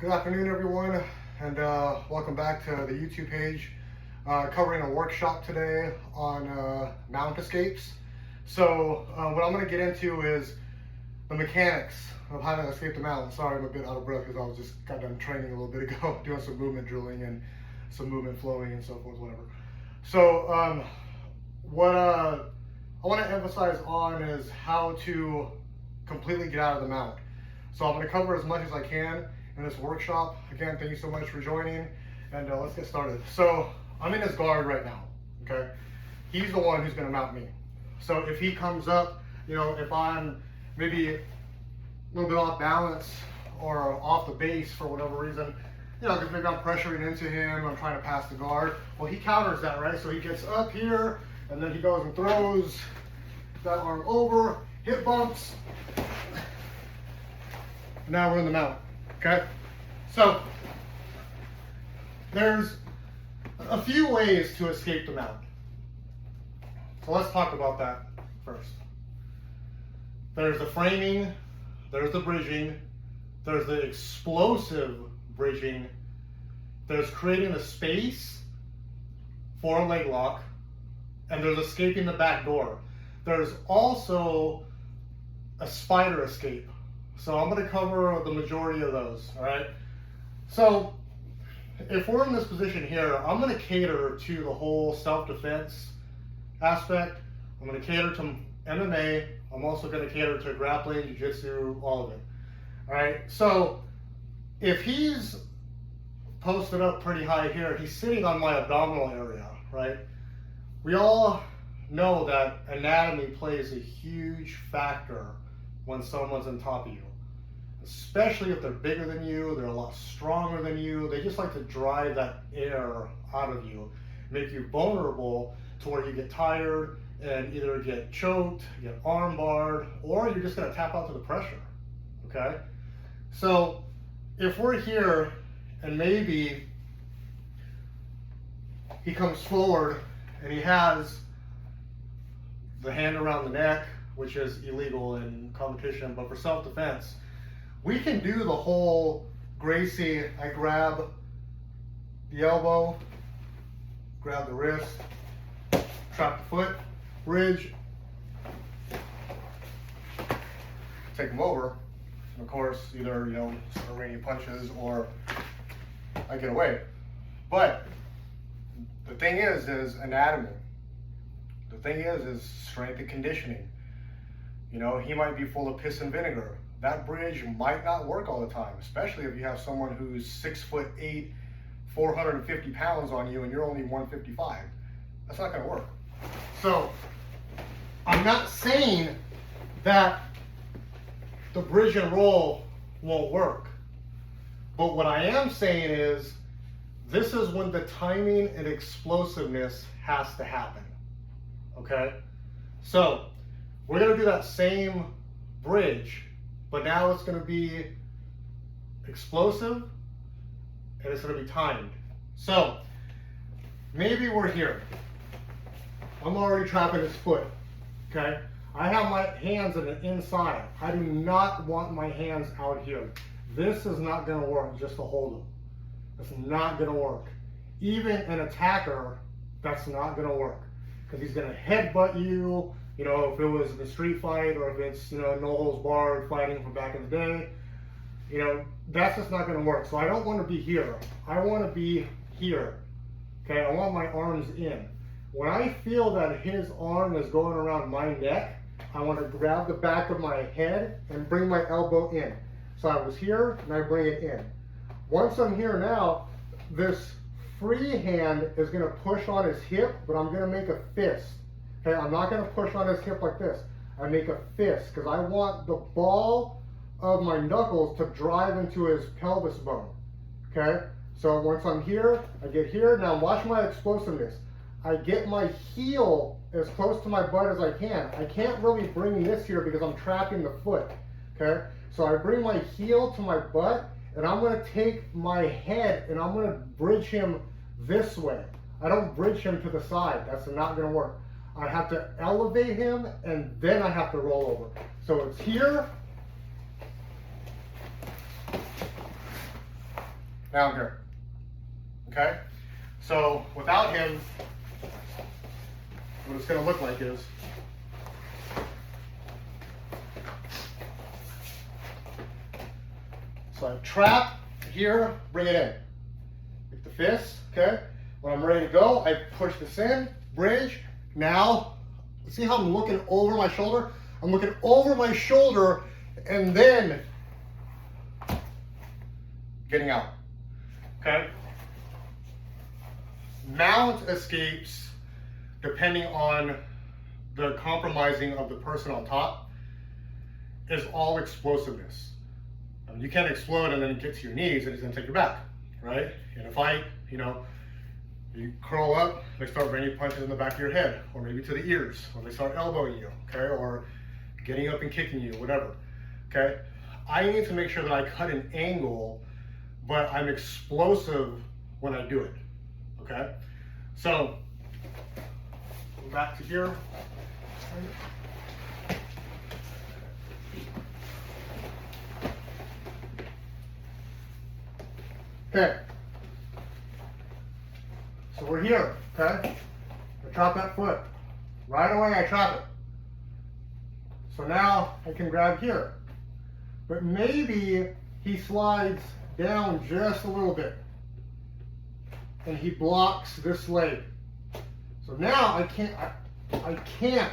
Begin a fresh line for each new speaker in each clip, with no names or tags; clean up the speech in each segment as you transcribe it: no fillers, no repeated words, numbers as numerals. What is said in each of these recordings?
Good afternoon, everyone, and welcome back to the YouTube page. Covering a workshop today on mount escapes. So what I'm going to get into is the mechanics of how to escape the mount. Sorry, I'm a bit out of breath because I was just got done training a little bit ago, doing some movement drilling and some movement flowing and so forth, whatever. So what I want to emphasize on is how to completely get out of the mount. So I'm going to cover as much as I can in this workshop. Again, thank you so much for joining, and let's get started. So I'm in his guard right now, okay? He's the one who's gonna mount me. So if he comes up, you know, if I'm maybe a little bit off balance or off the base for whatever reason, you know, because maybe I'm pressuring into him, I'm trying to pass the guard, well, he counters that, right? So he gets up here, and then he goes and throws that arm over, hip bumps. Now we're in the mount. Okay, so there's a few ways to escape the mount. So let's talk about that first. There's the framing, there's the bridging, there's the explosive bridging, there's creating a space for a leg lock, and there's escaping the back door. There's also a spider escape. So I'm going to cover the majority of those, all right? So if we're in this position here, I'm going to cater to the whole self-defense aspect. I'm going to cater to MMA. I'm also going to cater to grappling, jiu-jitsu, all of it, all right? So if he's posted up pretty high here, he's sitting on my abdominal area, right? We all know that anatomy plays a huge factor when someone's on top of you, especially if they're bigger than you, they're a lot stronger than you. They just like to drive that air out of you, make you vulnerable to where you get tired and either get choked, get arm barred, or you're just gonna tap out to the pressure, okay? So if we're here and maybe he comes forward and he has the hand around the neck, which is illegal in competition, but for self-defense, we can do the whole Gracie, I grab the elbow, grab the wrist, trap the foot, bridge, take him over, and of course, either, you know, start raining punches or I get away. But the thing is anatomy. The thing is strength and conditioning. You know, he might be full of piss and vinegar. That bridge might not work all the time, especially if you have someone who's 6'8", 450 pounds on you and you're only 155. That's not gonna work. So I'm not saying that the bridge and roll won't work. But what I am saying is this is when the timing and explosiveness has to happen, okay? So we're gonna do that same bridge, but now it's gonna be explosive and it's gonna be timed. So maybe we're here. I'm already trapping his foot, okay? I have my hands on the inside. I do not want my hands out here. This is not gonna work just to hold him. It's not gonna work. Even an attacker, that's not gonna work because he's gonna headbutt you. You know, if it was a street fight or if it's, you know, no holds barred fighting from back in the day, you know, that's just not going to work. So I don't want to be here. I want to be here. Okay, I want my arms in. When I feel that his arm is going around my neck, I want to grab the back of my head and bring my elbow in. So I was here and I bring it in. Once I'm here now, this free hand is going to push on his hip, but I'm going to make a fist. Okay, I'm not going to push on his hip like this. I make a fist because I want the ball of my knuckles to drive into his pelvis bone. Okay, so once I'm here, I get here. Now watch my explosiveness. I get my heel as close to my butt as I can. I can't really bring this here because I'm trapping the foot. Okay, so I bring my heel to my butt and I'm going to take my head and I'm going to bridge him this way. I don't bridge him to the side. That's not going to work. I have to elevate him and then I have to roll over. So it's here, down here. Okay? So without him, what it's going to look like is so I trap here, bring it in. With the fist, okay? When I'm ready to go, I push this in, bridge. Now, see how I'm looking over my shoulder? I'm looking over my shoulder and then getting out, okay? Mount escapes, depending on the compromising of the person on top, is all explosiveness. You can't explode and then get to your knees and it's gonna take you back, right? In a fight, you know, you curl up, they start bringing punches in the back of your head, or maybe to the ears, or they start elbowing you, okay? Or getting up and kicking you, whatever, okay? I need to make sure that I cut an angle, but I'm explosive when I do it, okay? So, go back to here. Okay, so we're here, okay? I chop that foot. Right away I chop it. So now I can grab here. But maybe he slides down just a little bit and he blocks this leg. So now I can't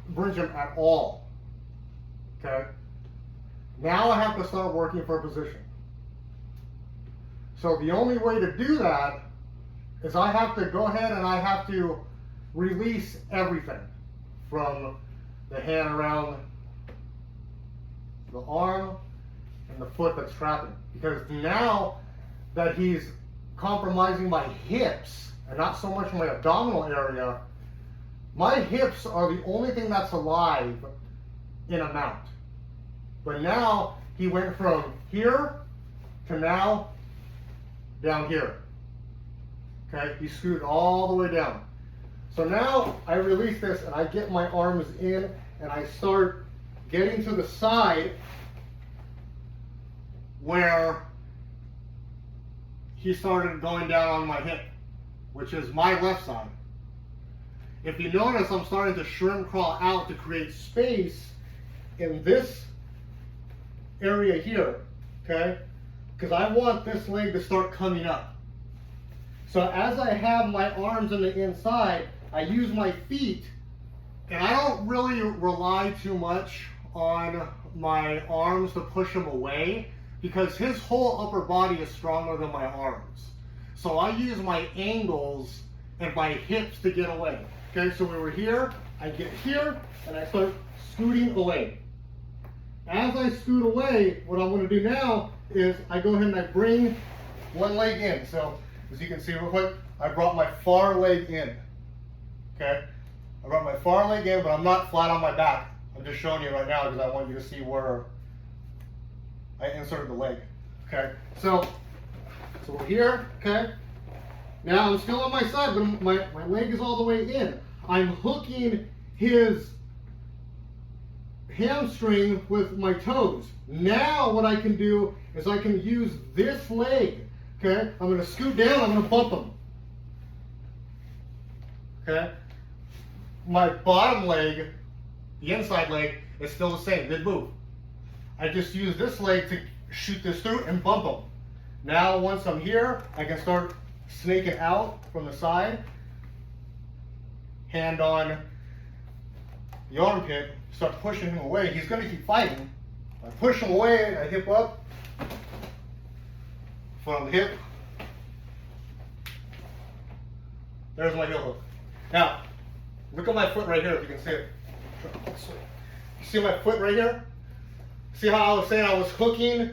bridge him at all, okay? Now I have to start working for a position. So the only way to do that is I have to go ahead and I have to release everything from the hand around the arm and the foot that's trapping. Because now that he's compromising my hips and not so much my abdominal area, my hips are the only thing that's alive in a mount. But now he went from here to now down here. Okay, he screwed all the way down. So now I release this and I get my arms in and I start getting to the side where he started going down on my hip, which is my left side. If you notice, I'm starting to shrimp crawl out to create space in this area here, okay? Because I want this leg to start coming up. So as I have my arms on the inside, I use my feet, and I don't really rely too much on my arms to push him away, because his whole upper body is stronger than my arms. So I use my ankles and my hips to get away. Okay, so we were here, I get here, and I start scooting away. As I scoot away, what I'm going to do now is I go ahead and I bring one leg in. So as you can see real quick, I brought my far leg in. Okay, I brought my far leg in, but I'm not flat on my back. I'm just showing you right now because I want you to see where I inserted the leg. Okay, so we're here. Okay, now I'm still on my side, but my leg is all the way in. I'm hooking his hamstring with my toes. Now what I can do is I can use this leg. Okay, I'm going to scoot down, I'm going to bump him. Okay, my bottom leg, the inside leg, is still the same, didn't move. I just use this leg to shoot this through and bump him. Now once I'm here, I can start snaking out from the side, hand on the armpit, start pushing him away. He's going to keep fighting. I push him away, I hip up, foot on the hip. There's my heel hook. Now, look at my foot right here if you can see it. You see my foot right here? See how I was saying I was hooking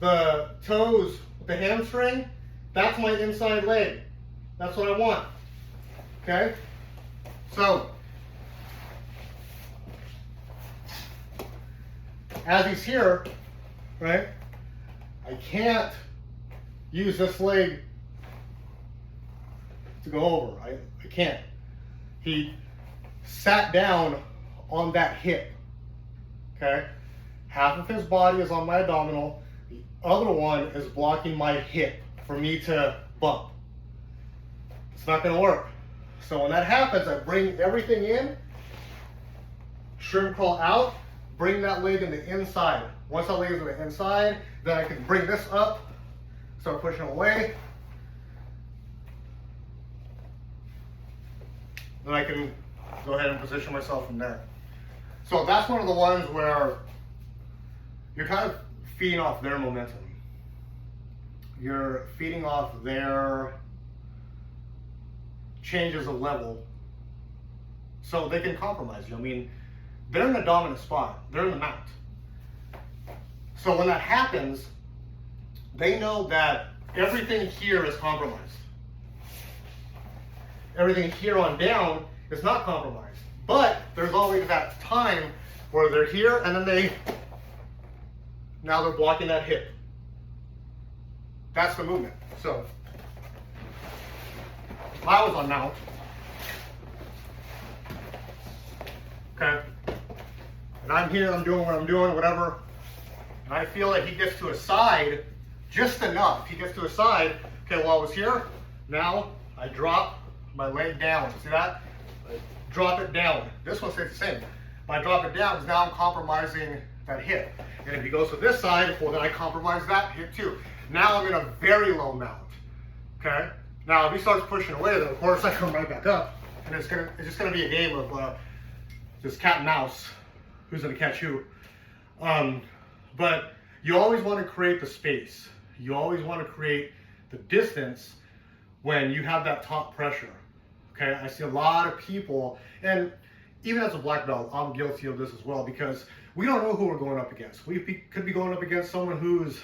the toes with the hamstring? That's my inside leg. That's what I want. Okay? So, as he's here, right, I can't use this leg to go over. I can't. He sat down on that hip. Okay? Half of his body is on my abdominal, The other one is blocking my hip for me to bump. It's not gonna work. So when that happens, I bring everything in, shrimp crawl out, bring that leg in the inside. Once that leg is in the inside, then I can bring this up, start pushing away. Then I can go ahead and position myself from there. So that's one of the ones where you're kind of feeding off their momentum. You're feeding off their changes of level so they can compromise you. I mean, they're in the dominant spot. They're in the mount. So when that happens, they know that everything here is compromised. Everything here on down is not compromised. But there's always that time where they're here and then now they're blocking that hip. That's the movement. So if I was on mount, okay, and I'm here, I'm doing what I'm doing, whatever, and I feel that he gets to a side just enough. He gets to a side, okay, well I was here, now I drop my leg down. See that? I drop it down. This one stays the same. If I drop it down, because now I'm compromising that hip. And if he goes to this side, well then I compromise that hip too. Now I'm in a very low mount. Okay? Now if he starts pushing away, then of course I come right back up. And it's just gonna be a game of just cat and mouse. Who's gonna catch who? But you always want to create the space. You always want to create the distance when you have that top pressure. Okay, I see a lot of people, and even as a black belt, I'm guilty of this as well, because we don't know who we're going up against. Could be going up against someone who's,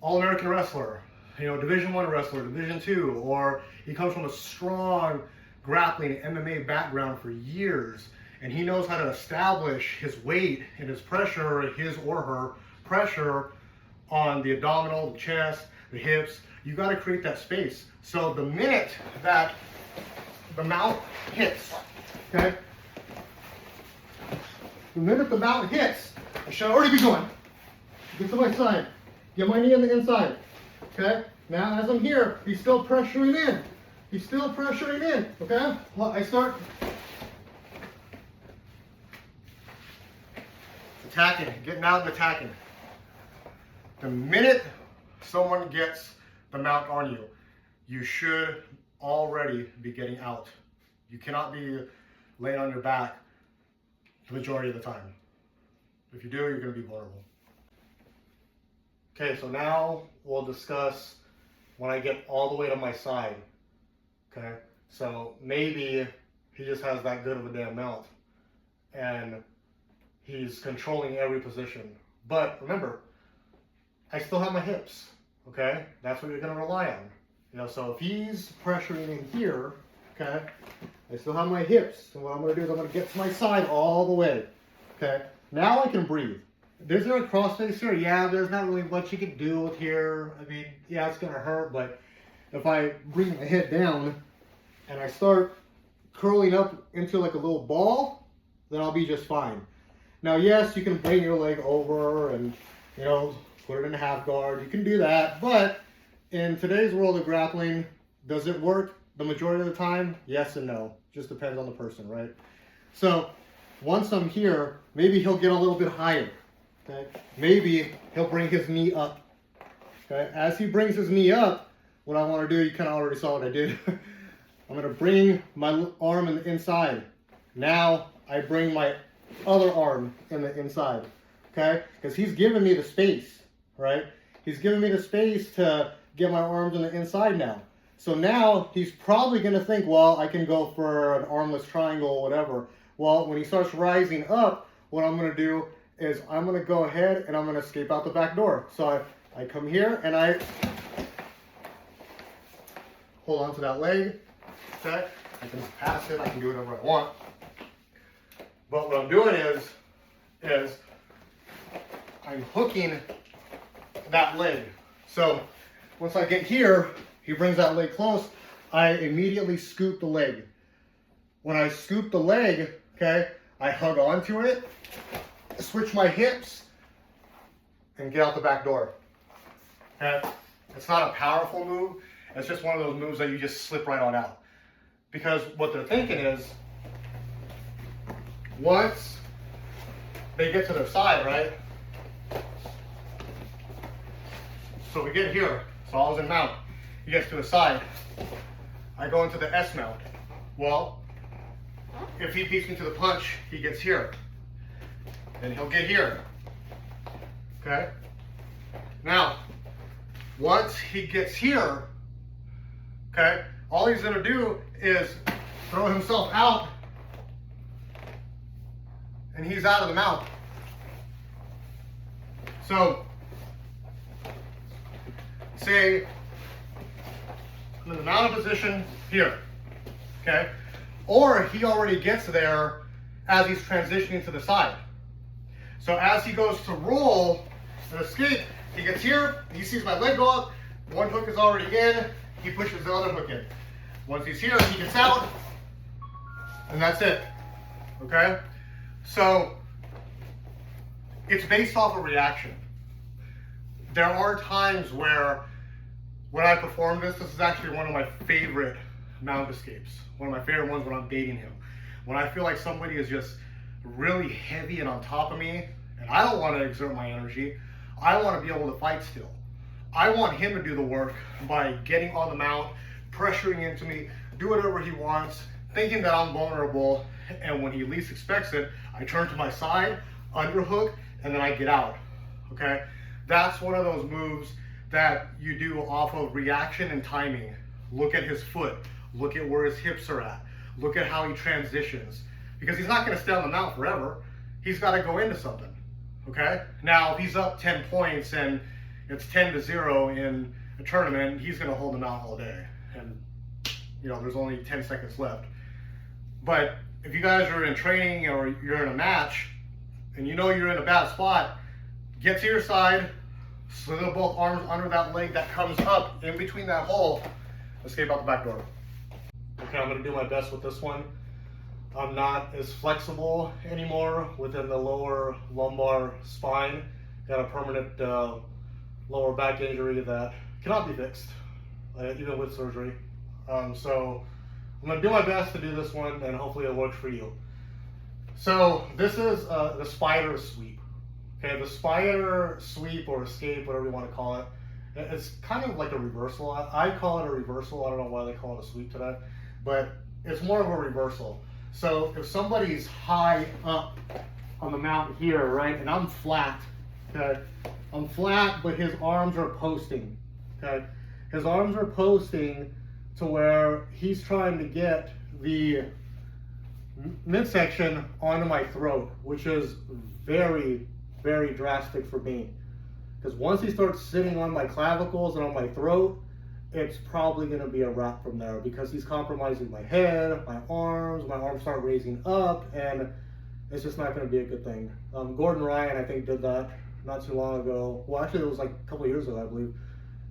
All-American wrestler, Division I wrestler, Division II, or he comes from a strong grappling MMA background for years, and he knows how to establish his weight and his pressure, his or her pressure on the abdominal, the chest, the hips. You got to create that space. So the minute that the mount hits, okay? The minute the mount hits, I should already be going. Get to my side. Get my knee on the inside. Okay? Now as I'm here, he's still pressuring in. He's still pressuring in. Okay? Well, I start attacking, getting out and attacking. The minute someone gets the mount on you, you should already be getting out. You cannot be laying on your back the majority of the time. If you do, you're going to be vulnerable. Okay, so now we'll discuss when I get all the way to my side. Okay, so maybe he just has that good of a damn mount and he's controlling every position. But remember, I still have my hips. Okay, that's what you're going to rely on. So if he's pressuring in here, okay, I still have my hips. And what I'm going to do is I'm going to get to my side all the way. Okay, now I can breathe. There's no crossface here. Yeah, there's not really much you can do with here. I mean, yeah, it's going to hurt, but if I bring my head down and I start curling up into like a little ball, then I'll be just fine. Now, yes, you can bring your leg over and, put it in a half guard. You can do that, but in today's world of grappling, does it work the majority of the time? Yes and no. Just depends on the person, right? So once I'm here, maybe he'll get a little bit higher. Okay? Maybe he'll bring his knee up. Okay? As he brings his knee up, what I want to do, you kind of already saw what I did. I'm going to bring my arm in the inside. Now I bring my other arm in the inside. Okay? Because he's giving me the space. Right? He's giving me the space to get my arms on the inside now. So now he's probably going to think, well, I can go for an armless triangle or whatever. Well, when he starts rising up, what I'm going to do is I'm going to go ahead and I'm going to escape out the back door. So I come here and I hold on to that leg. Okay? I can pass it. I can do whatever I want. But what I'm doing is I'm hooking that leg. So once I get here, he brings that leg close, I immediately scoop the leg. When I scoop the leg, okay, I hug onto it, switch my hips, and get out the back door. Okay? It's not a powerful move. It's just one of those moves that you just slip right on out. Because what they're thinking is, once they get to their side, right? So we get here. So I was in mount. He gets to his side. I go into the S mount. Well, if he beats me to the punch, he gets here. Then he'll get here. Okay? Now, once he gets here, okay, all he's gonna do is throw himself out and he's out of the mount. So, say I'm in the mounted position here, okay? Or he already gets there as he's transitioning to the side. So as he goes to roll and escape, he gets here, he sees my leg go up, one hook is already in, he pushes the other hook in. Once he's here, he gets out, and that's it, okay? So it's based off of reaction. There are times where when I perform this is actually one of my favorite mount escapes. One of my favorite ones when I'm baiting him. When I feel like somebody is just really heavy and on top of me, and I don't want to exert my energy, I want to be able to fight still. I want him to do the work by getting on the mount, pressuring into me, do whatever he wants, thinking that I'm vulnerable, and when he least expects it, I turn to my side, underhook, and then I get out, okay? That's one of those moves that you do off of reaction and timing. Look at his foot, look at where his hips are at, look at how he transitions, because he's not gonna stay on the mount forever. He's gotta go into something, okay? Now, if he's up 10 points and it's 10-0 in a tournament, he's gonna hold the mount all day. And you know, there's only 10 seconds left. But if you guys are in training or you're in a match and you know you're in a bad spot, get to your side, slither both arms under that leg that comes up in between that hole, escape out the back door. Okay, I'm gonna do my best with this one. I'm not as flexible anymore within the lower lumbar spine. Got a permanent lower back injury that cannot be fixed, even with surgery. So I'm gonna do my best to do this one and hopefully it works for you. So this is the spider sweep. Okay, the spider sweep or escape, whatever you want to call it. It's kind of like a reversal. I call it a reversal. I don't know why they call it a sweep today, but it's more of a reversal. So if somebody's high up on the mount here, right, and I'm flat, okay, I'm flat, but his arms are posting, okay? His arms are posting to where he's trying to get the midsection onto my throat, which is very, very drastic for me. Because once he starts sitting on my clavicles and on my throat, it's probably going to be a wrap from there, because he's compromising my head, my arms start raising up, and it's just not going to be a good thing. Gordon Ryan, I think, did that not too long ago. Well, actually, it was like a couple of years ago, I believe,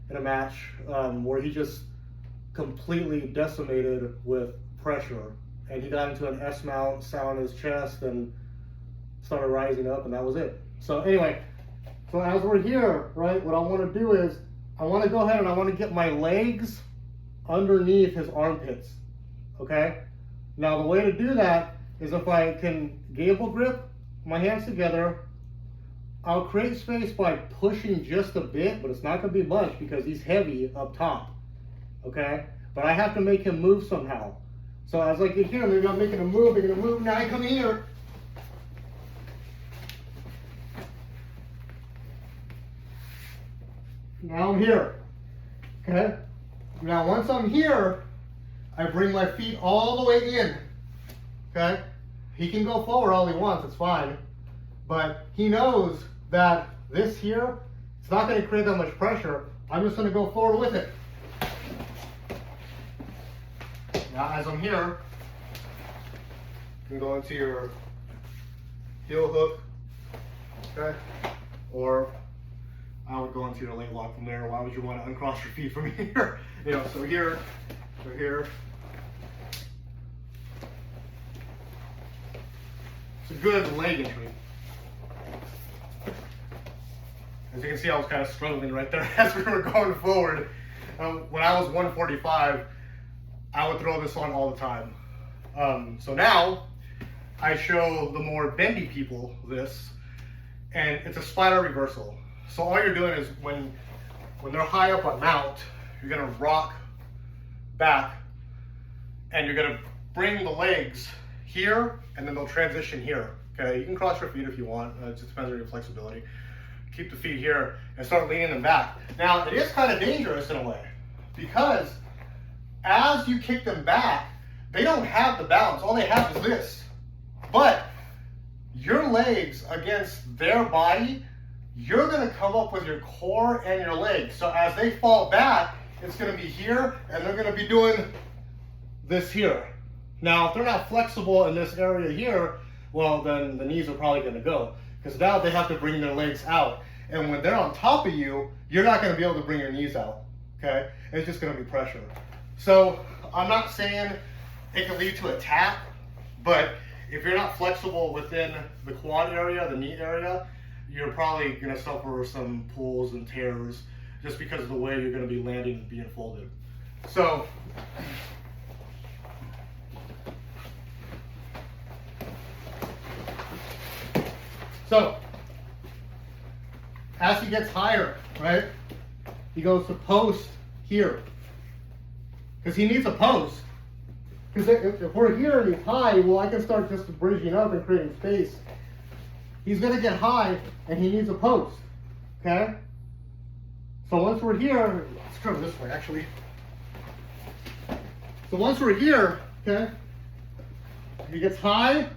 in a match where he just completely decimated with pressure. And he got into an S mount, sat on his chest, and started rising up, and that was it. So anyway, so as we're here, right, what I want to do is, I want to go ahead and I want to get my legs underneath his armpits, okay? Now the way to do that is if I can gable grip my hands together, I'll create space by pushing just a bit, but it's not going to be much because he's heavy up top, okay? But I have to make him move somehow. So as I get here, maybe I'm making a move, now I come here. Now I'm here, okay? Now once I'm here, I bring my feet all the way in, okay? He can go forward all he wants, it's fine. But he knows that this here, it's not gonna create that much pressure. I'm just gonna go forward with it. Now as I'm here, you can go into your heel hook, okay? Or I would go into your leg lock from there. Why would you want to uncross your feet from here? You know, so here, so here. It's a good leg entry. As you can see, I was kind of struggling right there as we were going forward. When I was 145, I would throw this on all the time. So now I show the more bendy people this, and it's a spider reversal. So all you're doing is when they're high up on mount, you're gonna rock back and you're gonna bring the legs here and then they'll transition here. Okay, you can cross your feet if you want, it just depends on your flexibility. Keep the feet here and start leaning them back. Now it is kind of dangerous in a way because as you kick them back, they don't have the balance, all they have is this. But your legs against their body, you're gonna come up with your core and your legs. So as they fall back, it's gonna be here and they're gonna be doing this here. Now, if they're not flexible in this area here, well, then the knees are probably gonna go because now they have to bring their legs out. And when they're on top of you, you're not gonna be able to bring your knees out, okay? It's just gonna be pressure. So I'm not saying it can lead to a tap, but if you're not flexible within the quad area, the knee area, you're probably gonna suffer some pulls and tears just because of the way you're gonna be landing and being folded. So, as he gets higher, right, he goes to post here because he needs a post. Because if we're here and he's high, well, I can start just bridging up and creating space. He's going to get high and he needs a post, okay? So once we're here, let's turn this way actually. So once we're here, okay, he gets high,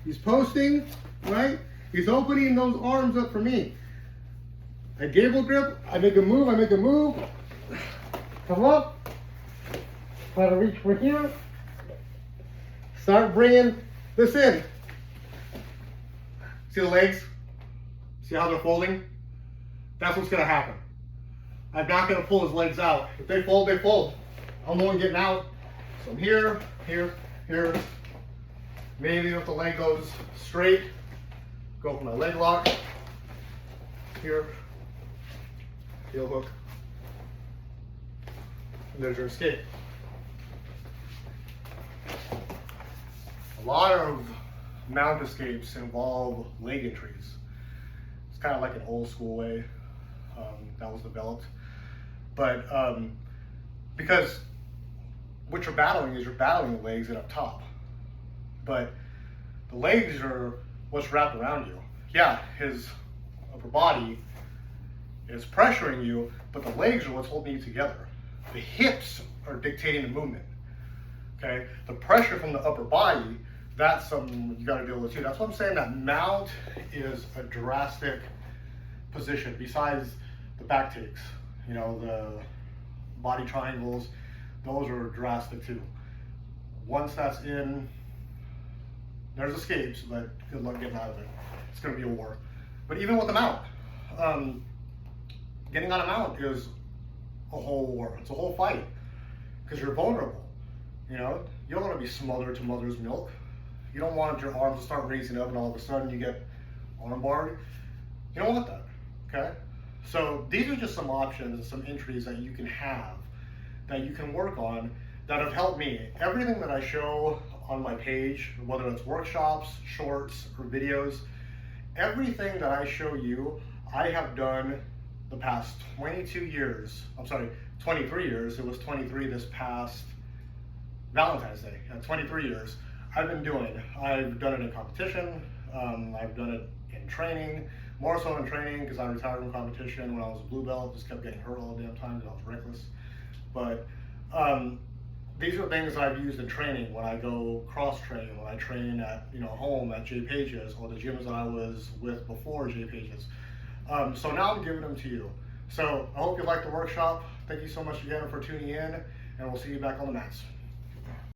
he's posting, right? He's opening those arms up for me. I gable grip, I make a move, come up, try to reach for here, start bringing this in. See the legs? See how they're folding? That's what's gonna happen. I'm not gonna pull his legs out. If they fold, they fold. I'm the one getting out. So I'm here, here, here. Maybe if the leg goes straight, go for my leg lock. Here, heel hook. And there's your escape. A lot of mount escapes involve leg entries. It's kind of like an old school way that was developed. But because what you're battling is you're battling the legs and up top. But the legs are what's wrapped around you. Yeah, his upper body is pressuring you, but the legs are what's holding you together. The hips are dictating the movement. Okay? The pressure from the upper body, that's something you got to deal with too. That's what I'm saying, that mount is a drastic position besides the back takes. You know, the body triangles, those are drastic too. Once that's in, there's escapes, but good luck getting out of it. It's going to be a war. But even with the mount, getting on a mount is a whole war. It's a whole fight because you're vulnerable. You know, you don't want to be smothered to mother's milk. You don't want your arms to start raising up and all of a sudden you get armbarred. You don't want that, okay? So these are just some options and some entries that you can have, that you can work on, that have helped me. Everything that I show on my page, whether it's workshops, shorts, or videos, everything that I show you, I have done the past 22 years. I'm sorry, 23 years. It was 23 this past Valentine's Day. 23 years. I've been doing. I've done it in competition. I've done it in training, more so in training because I retired from competition when I was a blue belt. Just kept getting hurt all the damn time because I was reckless. But these are things I've used in training when I go cross train, when I train at home at Jay Page's or the gyms that I was with before Jay Page's. So now I'm giving them to you. So I hope you liked the workshop. Thank you so much again for tuning in, and we'll see you back on the mats.